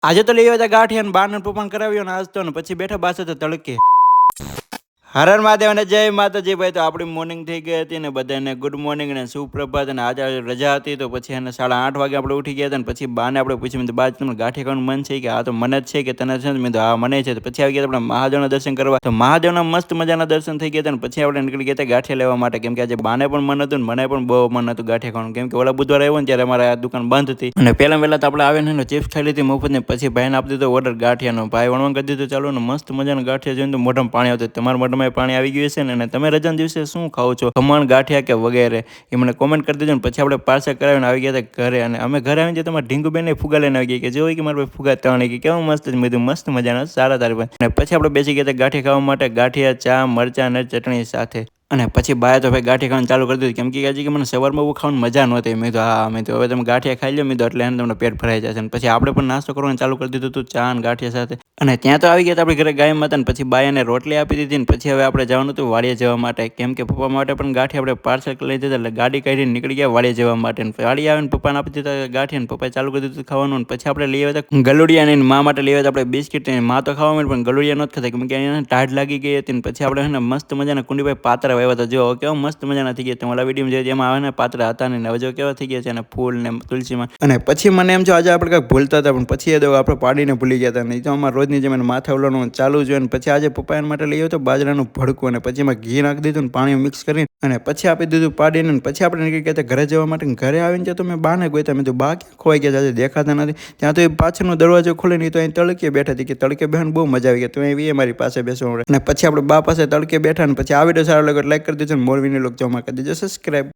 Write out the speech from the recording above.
આજે તો લઈ આવ્યા હતા ગાંઠિયા ને બાર ને પપ્પાને કરાવ્યો ને આજ તો ને પછી બેઠા બાસે તો તડકે. હર મહાદેવ અને જય માતાજી ભાઈ. તો આપણી મોર્નિંગ થઈ ગઈ હતી ને બધાને ગુડ મોર્નિંગ અને સુપ્રભાત. અને આજે રજા હતી તો પછી એને 8:30 વાગે આપણે ઉઠી ગયા હતા ને પછી બાને આપણે પૂછ્યું તો બા તમને ગાંઠિયા ખાવાનું મન છે કે આ તો મને જ છે કે તને છે. મેં તો હા મને છે. તો પછી આવી ગયા આપણે મહાદેવના દર્શન કરવા. તો મહાદેવના મસ્ત મજાના દર્શન થઈ ગયા હતા ને પછી આપણે નીકળી ગયા હતા ગાંઠિયા લેવા માટે, કેમ કે આજે બાને પણ મન હતું ને મને પણ બહુ મન હતું ગાંઠિયા ખાવાનું, કેમ કે ઓલા બુધવારે આવ્યો ને ત્યારે અમારે આ દુકાન બંધ હતી અને પહેલા તો આપણે આવ્યા ને ચિપ્સ ખાઈ લીધી મફત ને પછી ભાઈને આપી દીધો ઓર્ડર ગાંઠિયાનો. ભાઈ વણવા કરી દીધું ચાલો ને મસ્ત મજાના ગાંઠિયા જોઈને તો મોઢામાં પાણી આવતું. તમારા મોઢામાં પાણી આવી ગયું છે ને? અને તમે રજાના દિવસે શું ખાઓ છો, ખમણ ગાંઠિયા કે વગેરે, એ મને કોમેન્ટ કરી દેજો ને. પછી આપણે પાર્સલ કરાવીને આવી ગયા હતા ઘરે અને અમે ઘરે આવીને તમારા ઢીંગુબેન ફુગા લઈને આવી ગયા કે જો કે મારા ફુગા ત્રણ કે કેવું મસ્ત મેં મસ્ત મજાના સારા તારી પાસે. અને પછી આપણે બેસી ગયા હતા ગાંઠિયા ખાવા માટે, ગાંઠિયા ચા મરચાં અને ચટણી સાથે. અને પછી બાય તો ભાઈ ગાંઠિયા ખાવાનું ચાલુ કરી દીધું, કેમ કે હજી કે મને સવારમાં બહુ ખાવાની મજા નહોતી. મેં તો હા મેં તો હવે તમે ગાંઠિયા ખાઈ લો મેં તો એટલે એને તમને પેટ ભરાઈ જશે. અને પછી આપણે પણ નાસ્તો કરવાનું ચાલુ કરી દીધું હતું ચા અને ગાંઠિયા સાથે. અને ત્યાં તો આવી ગયા આપણે ઘરે ગાય માતા ને પછી બાય એને રોટલી આપી દીધી ને પછી હવે આપણે જવાનું હતું વાડીએ જવા માટે, કેમ કે પપ્પા માટે પણ ગાંઠિયા આપણે પાર્સલ લઈ દીધા એટલે ગાડી કાઢીને નીકળી ગયા વાડીએ જવા માટે. વાડી આવીને પપ્પાને આપી દીધા ગાંઠિયા ને પપ્પાએ ચાલુ કરી દીધું ખાવાનું. પછી આપણે લઈ આવ્યા હતા ગલુડિયા ને મા માટે લઈ આવ્યા આપણે બિસ્કિટ. મા તો ખાવા પણ ગલુડિયા નથી ખાતા કેમ કે એને ટાઢ લાગી ગઈ હતી. ને પછી આપણે એને મસ્ત મજાના કુંડીભાઈ પાતરા વાવ્યા હતા. જો કેવા મસ્ત મજાના થઈ ગયા. ઓલા વિડીયો જોઈએ એમાં આવે ને પાતરા હતા ને હવે જો કેવા થઈ ગયા છે અને ફૂલ ને તુલસીમાં. અને પછી મને એમ જો આજે આપણે કંઈક ભૂલતા હતા પણ પછી એ આપણે પાડીને ભૂલી ગયા હતા. નહીં તો અમારે રોજની જેમ માથા ઉલાનું ચાલુ જ હોય. ને પછી આજે પપ્પા એના માટે લઈ આવ્યો તો બાજરાનું ભડકું અને પછી એમાં ઘી નાખી દીધું ને પાણી મિક્સ કરીને અને પછી આપી દીધું પાડીને. પછી આપણે નીકળી ગયા ઘરે જવા માટે. ઘરે આવીને તો મેં બાને ગોતા મેં તો બા ક્યાં ખોવાઈ ગયા આજે દેખાતા નથી. ત્યાં તો એ પાછળનો દરવાજો ખોલે નહીં તો અહીં તડકે બેઠા હતી કે તડકે બેહન બહુ મજા આવી ગઈ. તો એ મારી પાસે બેસવા મળે અને પછી આપણે બા પાસે તડકે બેઠા ને પછી આ વિડીયો સારો લાગ્યો લાઈક કરી દેજો ને મોરવીને લોક જમા કરી દેજો સબસ્ક્રાઈબ.